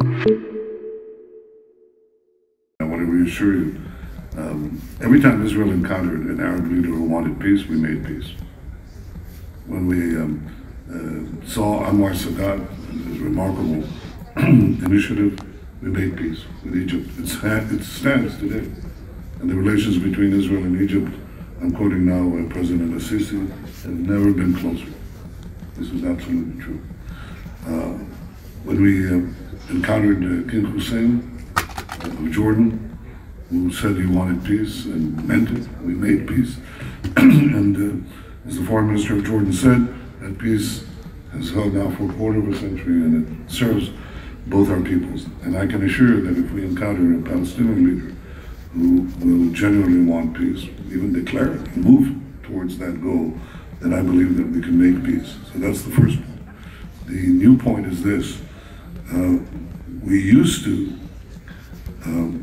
I want to reassure you, every time Israel encountered an Arab leader who wanted peace, we made peace. When we saw Anwar Sadat and his remarkable initiative, we made peace with Egypt. It stands today. And the relations between Israel and Egypt, I'm quoting now President al-Sisi, have never been closer. This is absolutely true. When we encountered King Hussein of Jordan, who said he wanted peace and meant it, we made peace. And as the foreign minister of Jordan said, that peace has held now for a quarter of a century, and it serves both our peoples. And I can assure you that if we encounter a Palestinian leader who will genuinely want peace, even declare it, and move towards that goal, then I believe that we can make peace. So that's the first point. The new point is this. We used to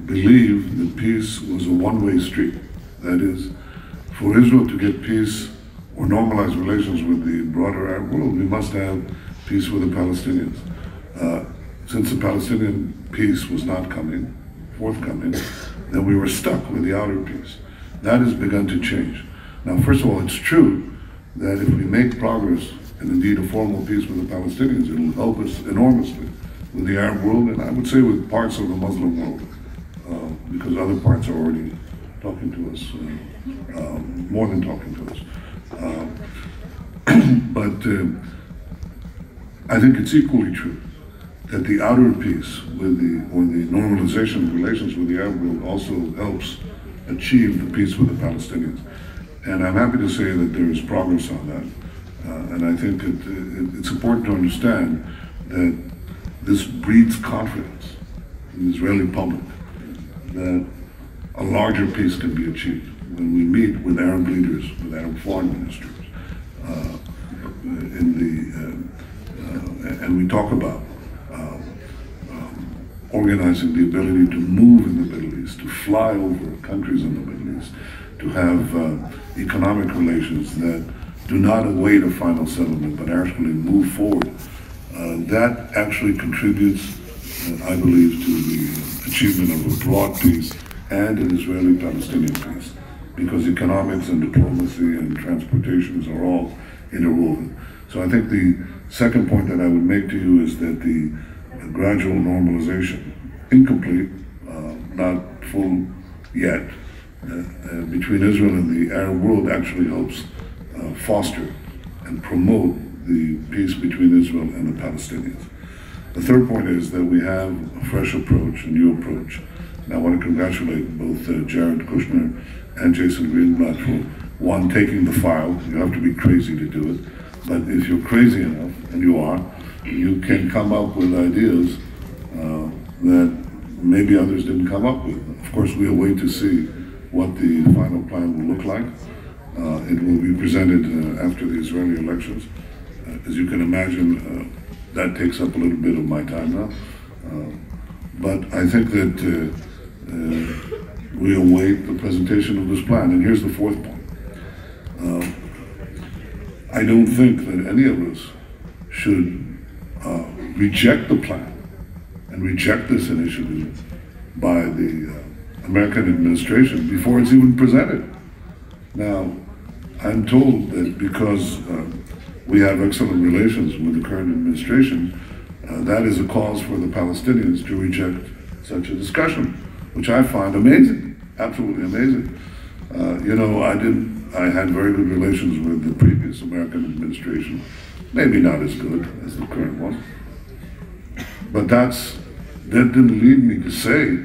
believe that peace was a one-way street. That is, for Israel to get peace or normalize relations with the broader Arab world, we must have peace with the Palestinians. Since the Palestinian peace was not forthcoming, then we were stuck with the outer peace. That has begun to change. Now, first of all, it's true that if we make progress, and indeed a formal peace with the Palestinians, it will help us enormously with the Arab world, and I would say with parts of the Muslim world, because other parts are already talking to us, more than talking to us. But I think it's equally true that the outer peace or the normalization of relations with the Arab world also helps achieve the peace with the Palestinians. And I'm happy to say that there is progress on that. And I think it's important to understand that this breeds confidence in the Israeli public that a larger peace can be achieved when we meet with Arab leaders, with Arab foreign ministers, and we talk about organizing the ability to move in the Middle East, to fly over countries in the Middle East, to have economic relations that do not await a final settlement, but actually move forward. That actually contributes, I believe, to the achievement of a broad peace and an Israeli-Palestinian peace, because economics and diplomacy and transportations are all interwoven. So I think the second point that I would make to you is that the gradual normalization, incomplete, not full yet, between Israel and the Arab world actually helps foster and promote the peace between Israel and the Palestinians. The third point is that we have a fresh approach, a new approach. And I want to congratulate both Jared Kushner and Jason Greenblatt for, one, taking the file. You have to be crazy to do it. But if you're crazy enough, and you are, you can come up with ideas that maybe others didn't come up with. Of course, we'll wait to see what the final plan will look like. It will be presented after the Israeli elections. As you can imagine, that takes up a little bit of my time now. But I think that we await the presentation of this plan. And here's the fourth point. I don't think that any of us should reject the plan and reject this initiative by the American administration before it's even presented. Now, I'm told that because we have excellent relations with the current administration, that is a cause for the Palestinians to reject such a discussion, which I find amazing, absolutely amazing. I had very good relations with the previous American administration, maybe not as good as the current one. But that didn't lead me to say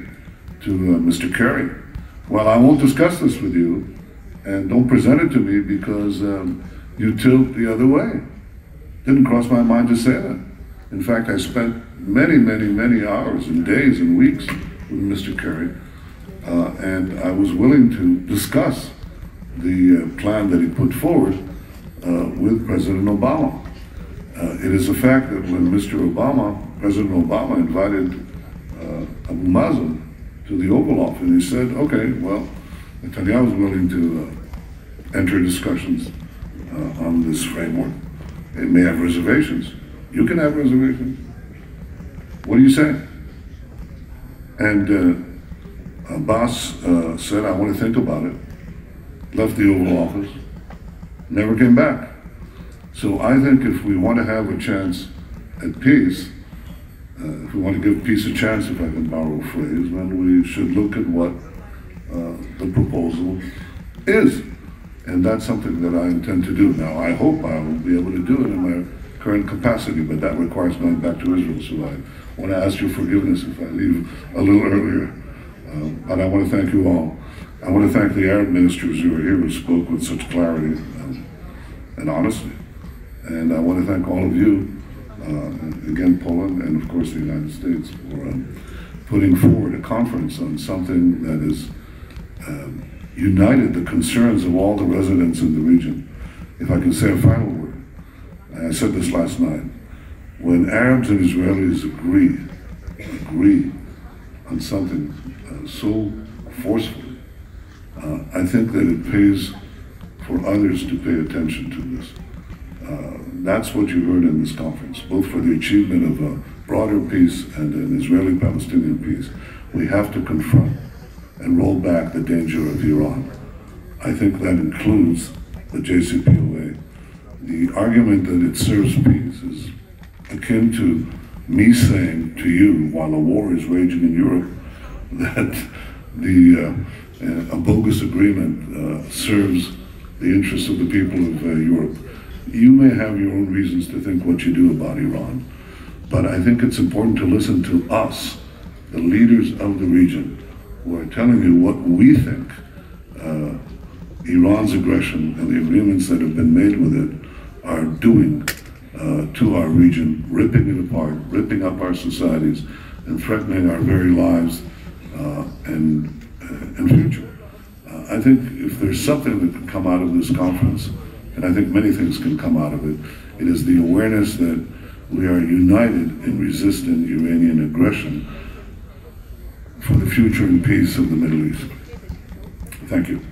to Mr. Kerry, well, I won't discuss this with you, and don't present it to me because you tilt the other way. Didn't cross my mind to say that. In fact, I spent many, many, many hours and days and weeks with Mr. Kerry, and I was willing to discuss the plan that he put forward with President Obama. It is a fact that when President Obama invited Abu Mazen to the Oval Office, he said, okay, well, Netanyahu is willing to enter discussions on this framework. It may have reservations. You can have reservations. What do you say? And Abbas said, I want to think about it, left the Oval Office, never came back. So I think if we want to have a chance at peace, if we want to give peace a chance, if I can borrow a phrase, then we should look at what the proposal is. And that's something that I intend to do. Now, I hope I will be able to do it in my current capacity, but that requires going back to Israel. So I want to ask your forgiveness if I leave a little earlier. But I want to thank you all. I want to thank the Arab ministers who are here who spoke with such clarity and honesty. And I want to thank all of you, again, Poland, and of course the United States, for putting forward a conference on something that has united the concerns of all the residents in the region. If I can say a final word, and I said this last night, when Arabs and Israelis agree on something so forcefully, I think that it pays for others to pay attention to this. That's what you heard in this conference, both for the achievement of a broader peace and an Israeli-Palestinian peace. We have to confront and roll back the danger of Iran. I think that includes the JCPOA. The argument that it serves peace is akin to me saying to you, while a war is raging in Europe, that a bogus agreement serves the interests of the people of Europe. You may have your own reasons to think what you do about Iran, but I think it's important to listen to us, the leaders of the region, who are telling you what we think Iran's aggression and the agreements that have been made with it are doing to our region, ripping it apart, ripping up our societies, and threatening our very lives and future. I think if there's something that can come out of this conference, and I think many things can come out of it, it is the awareness that we are united in resisting Iranian aggression for the future and peace of the Middle East. Thank you.